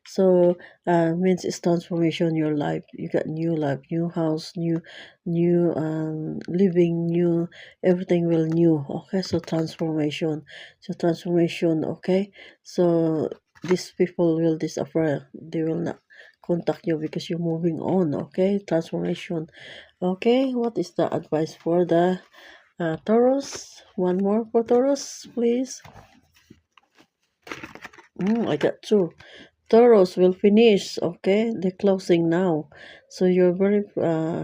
So means it's transformation in your life. You got new life, new house, new living, new everything will new. Okay, so transformation. So transformation. Okay, so these people will disappear. They will not contact you because you're moving on. Okay, transformation. Okay, what is the advice for the Taurus? One more for Taurus, please. I got two. Taurus will finish, okay? The closing now. So you're very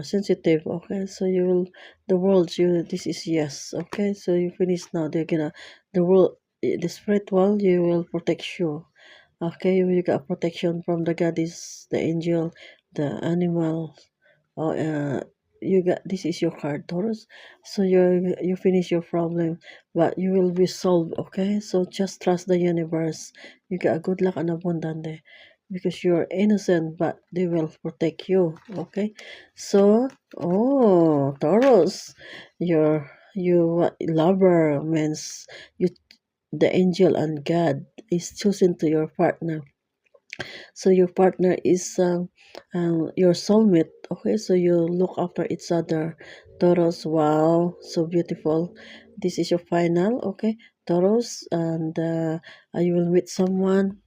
sensitive, okay? So you will, the world, this is yes, okay? So you finish now. The world, the spiritual, you will protect you. Okay, you got protection from the goddess, the angel, the animal, you got this is your card, Taurus. So you finish your problem, but you will be solved. Okay, so just trust the universe. You got good luck and abundance because you're innocent, but they will protect you. Okay, so Taurus, you lover means you the angel and God is chosen to your partner, so your partner is your soulmate. Okay, so you look after each other. Taurus, wow, so beautiful. This is your final. Okay, Taurus, and you will meet someone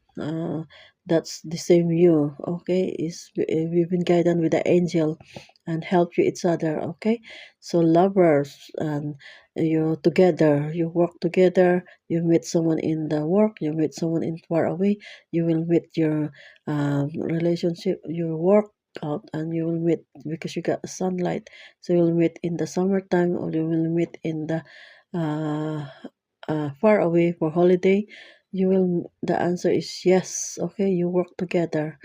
that's the same you. Okay, is we've been guided with the angel and help you each other. Okay, so lovers, and you together, you work together. You meet someone in the work, you meet someone in far away, you will meet your relationship, your work out, and you will meet because you got sunlight. So you will meet in the summertime, or you will meet in the uh, far away for holiday. You will, the answer is yes. Okay, you work together,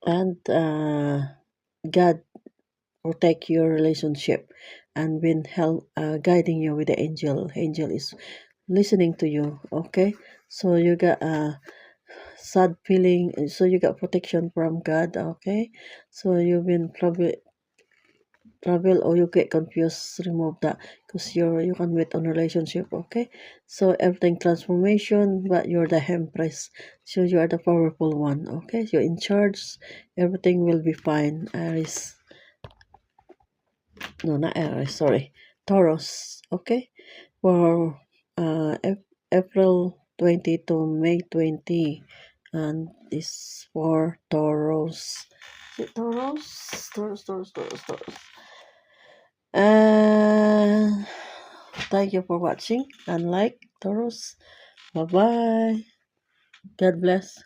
and God protect your relationship and been help guiding you with the angel is listening to you. Okay, so you got sad feeling, so you got protection from God. Okay, so you've been trouble or you get confused, remove that because you can wait on relationship. Okay, so everything transformation, but you're the empress, so you are the powerful one. Okay, you're in charge, everything will be fine. Aries, no, not Aries, sorry, Taurus. Okay, for April 20 to May 20, and this for Taurus. Is it Taurus? Taurus. And thank you for watching and like Taurus. Bye bye. God bless.